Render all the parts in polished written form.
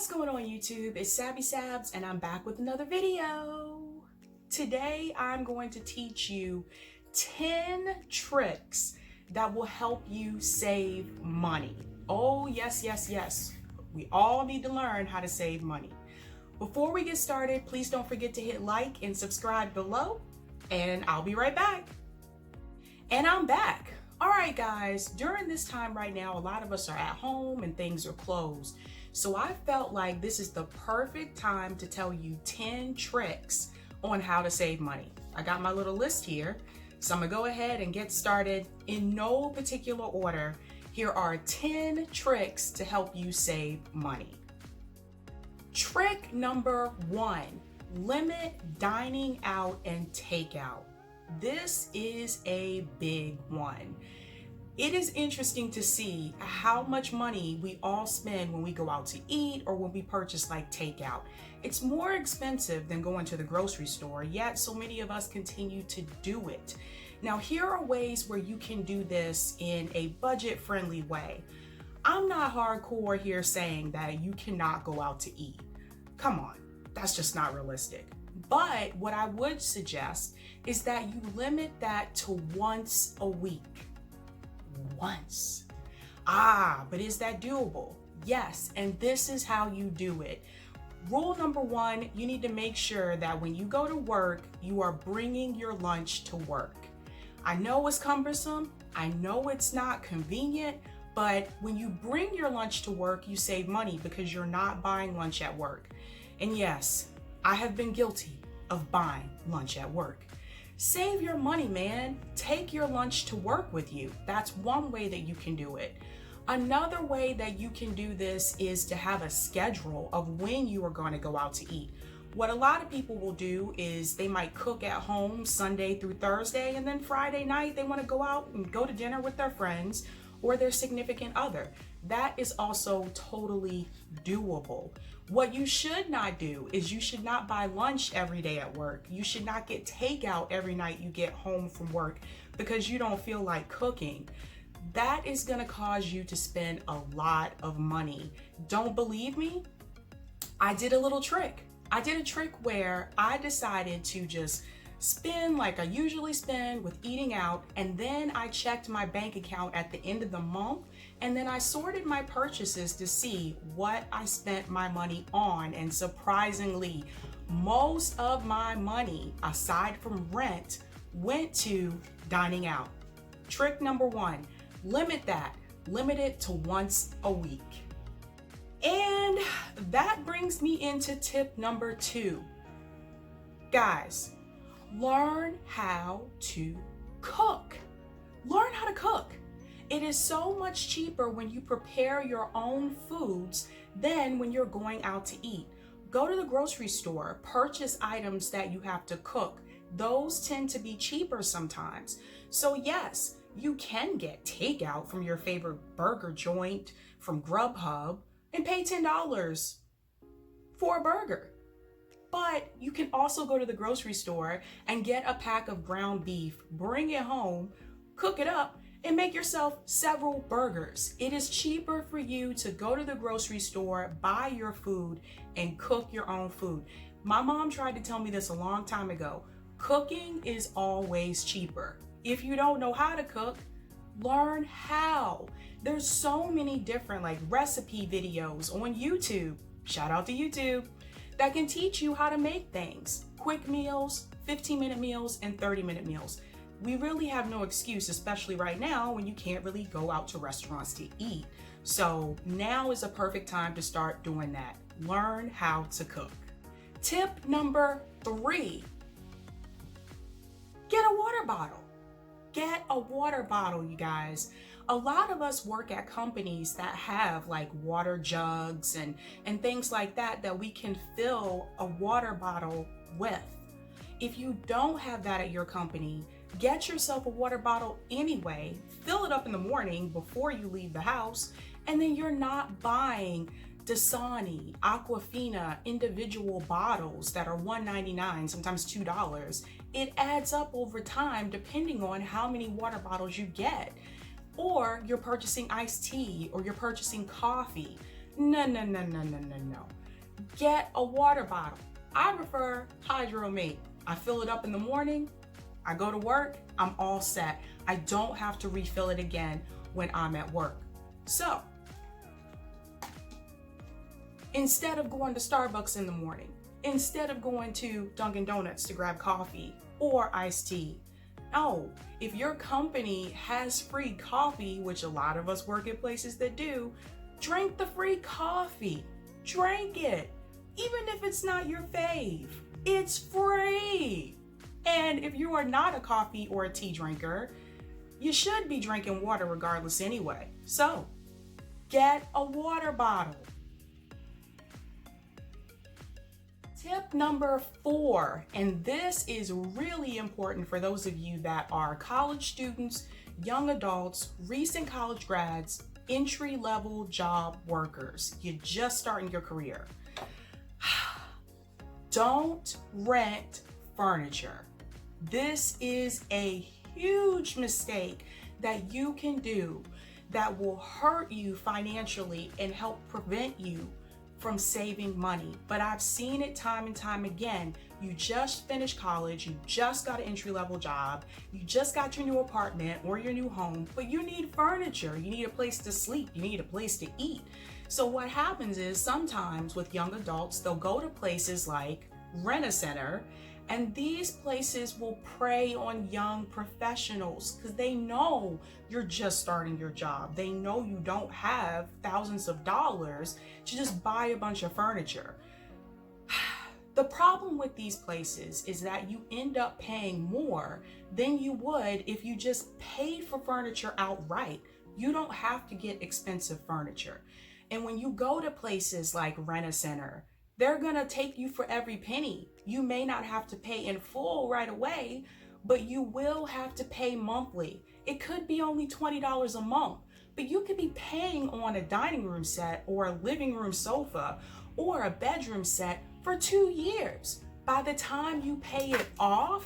What's going on YouTube? It's Sabby Sabs and I'm back with another video. Today I'm going to teach you 10 tricks that will help you save money. Oh yes, yes, yes. We all need to learn how to save money. Before we get started, please don't forget to hit like and subscribe below, and I'll be right back. And I'm back. All right guys, during this time right now, a lot of us are at home and things are closed. So I felt like this is the perfect time to tell you 10 tricks on how to save money. I got my little list here, so I'm gonna go ahead and get started in no particular order. Here are 10 tricks to help you save money. Trick number 1, limit dining out and takeout. This is a big one. It is interesting to see how much money we all spend when we go out to eat or when we purchase like takeout. It's more expensive than going to the grocery store, yet so many of us continue to do it. Now, here are ways where you can do this in a budget-friendly way. I'm not hardcore here saying that you cannot go out to eat. Come on, that's just not realistic. But what I would suggest is that you limit that to once a week. Once. But is that doable? Yes, and this is how you do it. Rule number 1, you need to make sure that when you go to work, you are bringing your lunch to work. I know it's cumbersome, I know it's not convenient, but when you bring your lunch to work, you save money because you're not buying lunch at work. And yes, I have been guilty of buying lunch at work. Save your money, man. Take your lunch to work with you. That's one way that you can do it. Another way that you can do this is to have a schedule of when you are going to go out to eat. What a lot of people will do is they might cook at home Sunday through Thursday, and then Friday night they want to go out and go to dinner with their friends or their significant other. That is also totally doable. What you should not do is you should not buy lunch every day at work. You should not get takeout every night you get home from work because you don't feel like cooking. That is gonna cause you to spend a lot of money. Don't believe me? I did a little trick. I did a trick where I decided to just spend like I usually spend with eating out, and then I checked my bank account at the end of the month, and then I sorted my purchases to see what I spent my money on, and surprisingly, most of my money, aside from rent, went to dining out. Trick number 1, limit that. Limit it to once a week. And that brings me into tip number 2. Guys, learn how to cook. Learn how to cook. It is so much cheaper when you prepare your own foods than when you're going out to eat. Go to the grocery store, purchase items that you have to cook. Those tend to be cheaper sometimes. So yes, you can get takeout from your favorite burger joint from Grubhub and pay $10 for a burger. But you can also go to the grocery store and get a pack of ground beef, bring it home, cook it up, and make yourself several burgers. It is cheaper for you to go to the grocery store, buy your food, and cook your own food. My mom tried to tell me this a long time ago. Cooking is always cheaper. If you don't know how to cook, learn how. There's so many different recipe videos on YouTube. Shout out to YouTube. That can teach you how to make things. Quick meals, 15-minute meals, and 30-minute meals. We really have no excuse, especially right now when you can't really go out to restaurants to eat. So now is a perfect time to start doing that. Learn how to cook. Tip number 3, get a water bottle. Get a water bottle, you guys. A lot of us work at companies that have water jugs and things like that we can fill a water bottle with. If you don't have that at your company, get yourself a water bottle anyway, fill it up in the morning before you leave the house, and then you're not buying Dasani, Aquafina individual bottles that are $1.99, sometimes $2. It adds up over time depending on how many water bottles you get. Or you're purchasing iced tea or you're purchasing coffee. No, no, no, no, no, no, no. Get a water bottle. I prefer HydroMate. I fill it up in the morning, I go to work, I'm all set. I don't have to refill it again when I'm at work. So, instead of going to Starbucks in the morning, instead of going to Dunkin' Donuts to grab coffee or iced tea, no, if your company has free coffee, which a lot of us work at places that do, drink the free coffee. Drink it. Even if it's not your fave, it's free. And if you are not a coffee or a tea drinker, you should be drinking water regardless anyway. So, get a water bottle. Tip number 4, and this is really important for those of you that are college students, young adults, recent college grads, entry-level job workers. You're just starting your career. Don't rent furniture. This is a huge mistake that you can do that will hurt you financially and help prevent you from saving money. But I've seen it time and time again. You just finished college, you just got an entry-level job, you just got your new apartment or your new home, but you need furniture, you need a place to sleep, you need a place to eat. So what happens is sometimes with young adults, they'll go to places like Rent-A-Center, and these places will prey on young professionals because they know you're just starting your job. They know you don't have thousands of dollars to just buy a bunch of furniture. The problem with these places is that you end up paying more than you would if you just paid for furniture outright. You don't have to get expensive furniture. And when you go to places like Rent-A-Center, they're gonna take you for every penny. You may not have to pay in full right away, but you will have to pay monthly. It could be only $20 a month, but you could be paying on a dining room set or a living room sofa or a bedroom set for 2 years. By the time you pay it off,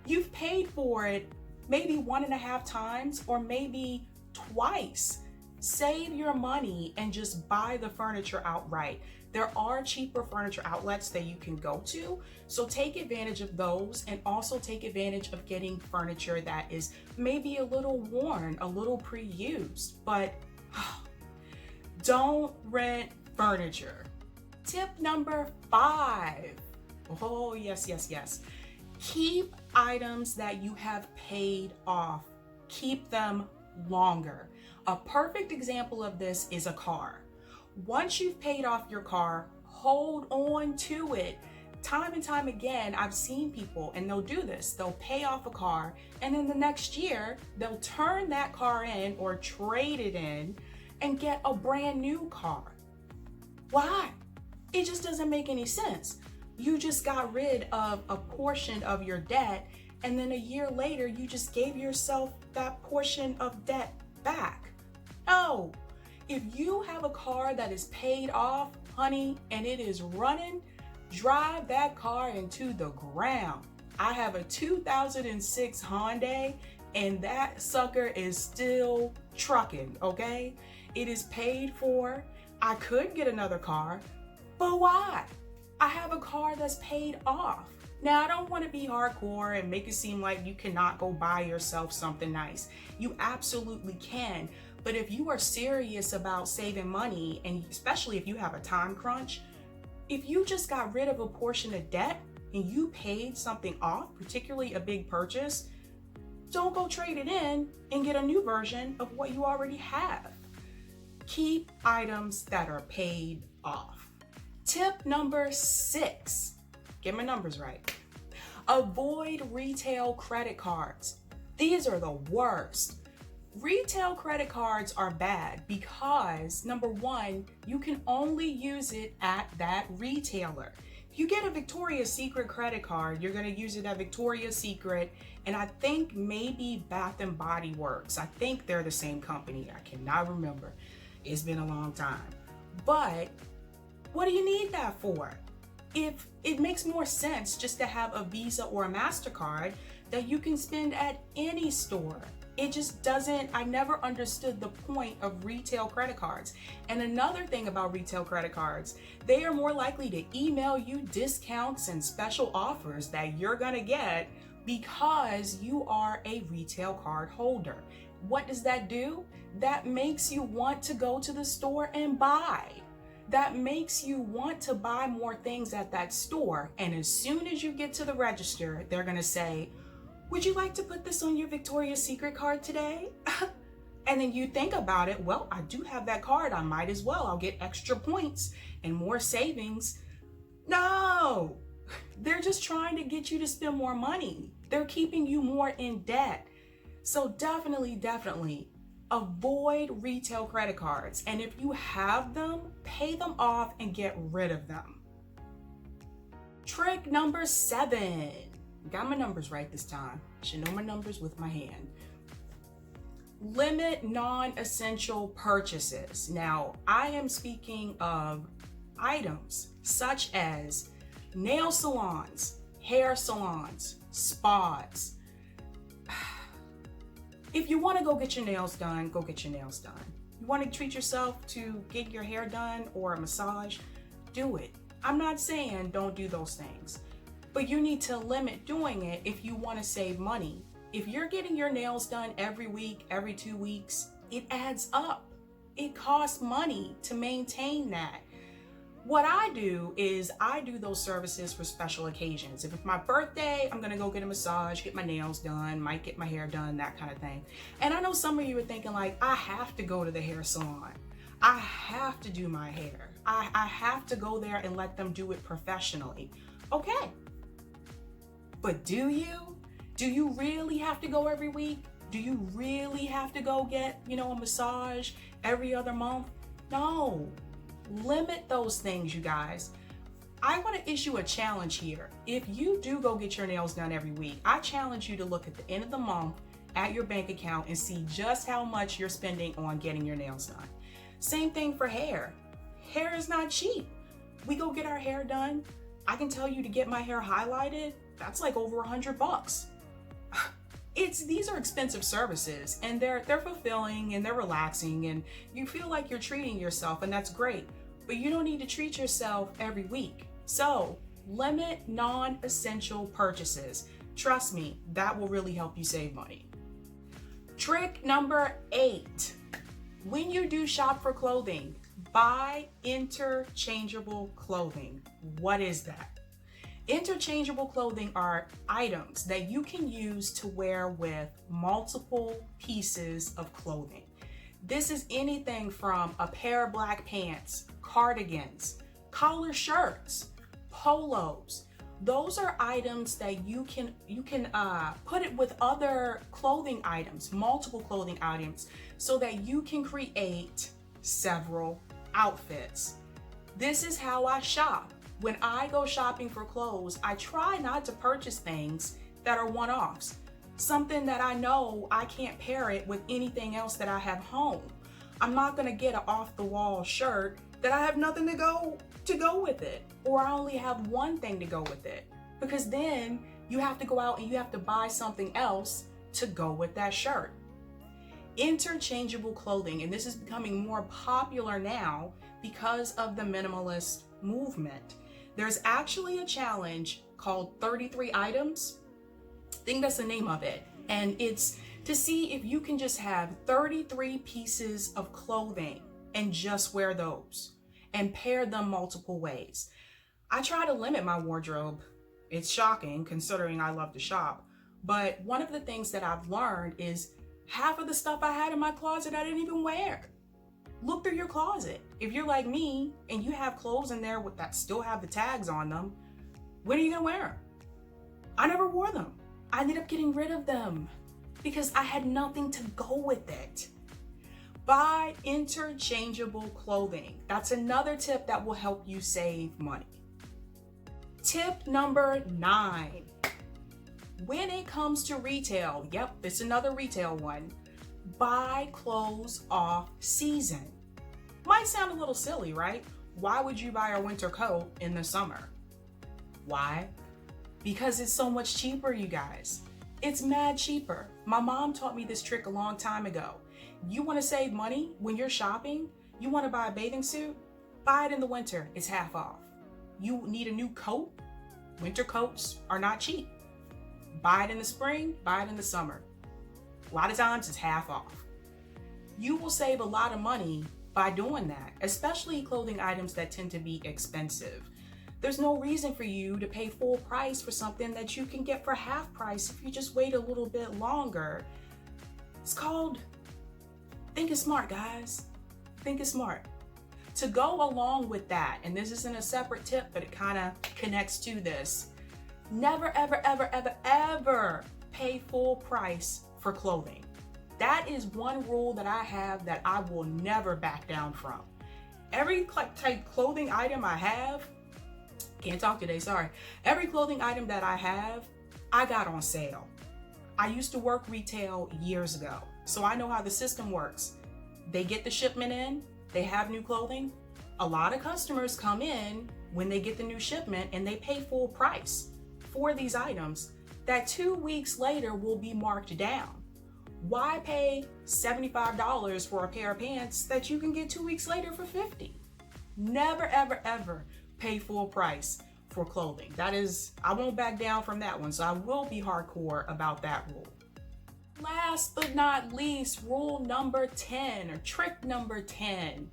you've paid for it maybe 1.5 times or maybe twice. Save your money and just buy the furniture outright. There are cheaper furniture outlets that you can go to, so take advantage of those and also take advantage of getting furniture that is maybe a little worn, a little pre-used, but don't rent furniture. Tip number 5. Oh, yes, yes, yes. Keep items that you have paid off. Keep them longer. A perfect example of this is a car. Once you've paid off your car, hold on to it. Time and time again, I've seen people, and they'll do this. They'll pay off a car, and then the next year, they'll turn that car in or trade it in and get a brand new car. Why? It just doesn't make any sense. You just got rid of a portion of your debt, and then a year later, you just gave yourself that portion of debt back. No. If you have a car that is paid off, honey, and it is running, drive that car into the ground. I have a 2006 Hyundai, and that sucker is still trucking, okay? It is paid for. I could get another car, but why? I have a car that's paid off. Now, I don't want to be hardcore and make it seem like you cannot go buy yourself something nice. You absolutely can. But if you are serious about saving money, and especially if you have a time crunch, if you just got rid of a portion of debt and you paid something off, particularly a big purchase, don't go trade it in and get a new version of what you already have. Keep items that are paid off. Tip number 6, get my numbers right. Avoid retail credit cards. These are the worst. Retail credit cards are bad because, number one, you can only use it at that retailer. If you get a Victoria's Secret credit card, you're going to use it at Victoria's Secret, and I think maybe Bath and Body Works. I think they're the same company. I cannot remember. It's been a long time. But what do you need that for? if it makes more sense just to have a Visa or a MasterCard that you can spend at any store. It just doesn't, I never understood the point of retail credit cards. And another thing about retail credit cards, they are more likely to email you discounts and special offers that you're gonna get because you are a retail card holder. What does that do? That makes you want to go to the store and buy. That makes you want to buy more things at that store. And as soon as you get to the register, they're gonna say, would you like to put this on your Victoria's Secret card today? And then you think about it, well, I do have that card, I might as well. I'll get extra points and more savings. No, they're just trying to get you to spend more money. They're keeping you more in debt. So definitely avoid retail credit cards. And if you have them, pay them off and get rid of them. Trick number 7. Got my numbers right this time. Should know my numbers with my hand. Limit non-essential purchases. Now, I am speaking of items such as nail salons, hair salons, spas. If you want to go get your nails done, go get your nails done. You want to treat yourself to get your hair done or a massage, do it. I'm not saying don't do those things, but you need to limit doing it if you want to save money. If you're getting your nails done every week, every 2 weeks, it adds up. It costs money to maintain that. What I do is I do those services for special occasions. If it's my birthday, I'm gonna go get a massage, get my nails done, might get my hair done, that kind of thing. And I know some of you are thinking like, I have to go to the hair salon. I have to do my hair. I have to go there and let them do it professionally. Okay. But do you? Do you really have to go every week? Do you really have to go get, a massage every other month? No. Limit those things, you guys. I want to issue a challenge here. If you do go get your nails done every week, I challenge you to look at the end of the month at your bank account and see just how much you're spending on getting your nails done. Same thing for hair. Hair is not cheap. We go get our hair done. I can tell you to get my hair highlighted, that's like over $100. These are expensive services, and they're fulfilling and they're relaxing, and you feel like you're treating yourself, and that's great. But you don't need to treat yourself every week. So limit non-essential purchases. Trust me, that will really help you save money. Trick number 8. When you do shop for clothing, buy interchangeable clothing. What is that? Interchangeable clothing are items that you can use to wear with multiple pieces of clothing. This is anything from a pair of black pants, cardigans, collar shirts, polos. Those are items that you can put it with other clothing items, multiple clothing items, so that you can create several outfits. This is how I shop. When I go shopping for clothes, I try not to purchase things that are one-offs. Something that I know I can't pair it with anything else that I have home. I'm not gonna get an off-the-wall shirt that I have nothing to go with it, or I only have one thing to go with it, because then you have to go out and you have to buy something else to go with that shirt. Interchangeable clothing, and this is becoming more popular now because of the minimalist movement. There's actually a challenge called 33 items. I think that's the name of it. And it's to see if you can just have 33 pieces of clothing and just wear those and pair them multiple ways. I try to limit my wardrobe. It's shocking considering I love to shop. But one of the things that I've learned is half of the stuff I had in my closet I didn't even wear. Look through your closet. If you're like me and you have clothes in there that still have the tags on them, when are you gonna wear them? I never wore them. I ended up getting rid of them because I had nothing to go with it. Buy interchangeable clothing. That's another tip that will help you save money. Tip number 9. When it comes to retail, yep, it's another retail one, buy clothes off season. Might sound a little silly, right? Why would you buy a winter coat in the summer? Why? Because it's so much cheaper, you guys. It's mad cheaper. My mom taught me this trick a long time ago. You want to save money when you're shopping? You want to buy a bathing suit? Buy it in the winter. It's half off. You need a new coat? Winter coats are not cheap. Buy it in the spring, buy it in the summer. A lot of times it's half off. You will save a lot of money by doing that, especially clothing items that tend to be expensive. There's no reason for you to pay full price for something that you can get for half price if you just wait a little bit longer. It's called thinking smart, guys. Thinking smart. To go along with that, and this isn't a separate tip, but it kind of connects to this, never, ever, ever, ever, ever pay full price for clothing. That is one rule that I have that I will never back down from. Every type clothing item I have, can't talk today, sorry. Every clothing item that I have, I got on sale. I used to work retail years ago, so I know how the system works. They get the shipment in, they have new clothing. A lot of customers come in when they get the new shipment and they pay full price for these items that 2 weeks later will be marked down. Why pay $75 for a pair of pants that you can get 2 weeks later for $50? Never, ever, ever pay full price for clothing. That is, I won't back down from that one, so I will be hardcore about that rule. Last but not least, rule number 10, or trick number 10,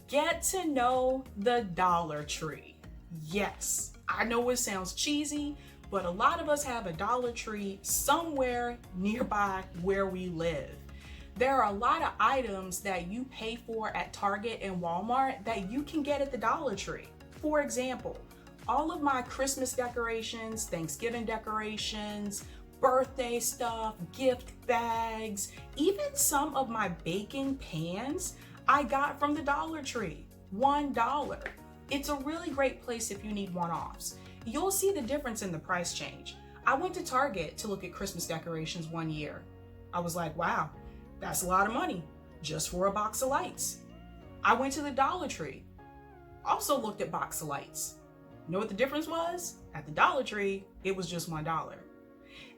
get to know the Dollar Tree. Yes, I know it sounds cheesy, but a lot of us have a Dollar Tree somewhere nearby where we live. There are a lot of items that you pay for at Target and Walmart that you can get at the Dollar Tree. For example, all of my Christmas decorations, Thanksgiving decorations, birthday stuff, gift bags, even some of my baking pans I got from the Dollar Tree. $1. It's a really great place if you need one-offs. You'll see the difference in the price change. I went to Target to look at Christmas decorations one year. I was like, wow, that's a lot of money just for a box of lights. I went to the Dollar Tree, also looked at box of lights. You know what the difference was? At the Dollar Tree, it was just $1.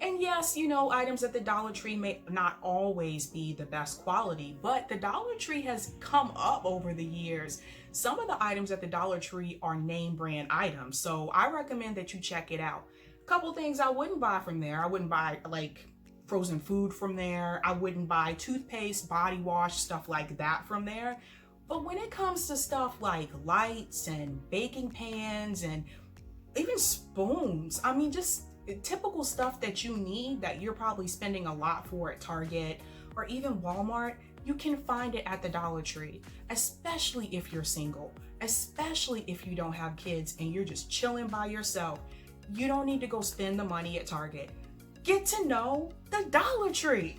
And yes, you know, items at the Dollar Tree may not always be the best quality, but the Dollar Tree has come up over the years. Some of the items at the Dollar Tree are name brand items, so I recommend that you check it out. A couple things I wouldn't buy from there. I wouldn't buy like frozen food from there. I wouldn't buy toothpaste, body wash, stuff like that from there. But when it comes to stuff like lights and baking pans and even spoons, I mean, just typical stuff that you need that you're probably spending a lot for at Target or even Walmart, you can find it at the Dollar Tree, especially if you're single, especially if you don't have kids and you're just chilling by yourself. You don't need to go spend the money at Target. Get to know the Dollar Tree.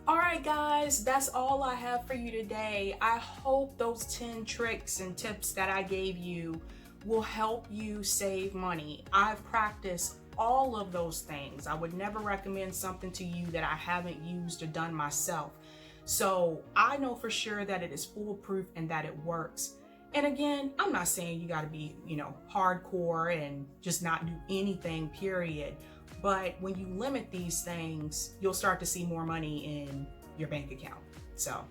All right, guys, that's all I have for you today. I hope those 10 tricks and tips that I gave you will help you save money. I've practiced all of those things. I would never recommend something to you that I haven't used or done myself. So I know for sure that it is foolproof and that it works. And again, I'm not saying you got to be, hardcore and just not do anything, period. But when you limit these things, you'll start to see more money in your bank account. So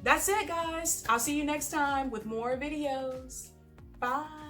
that's it, guys. I'll see you next time with more videos. Bye.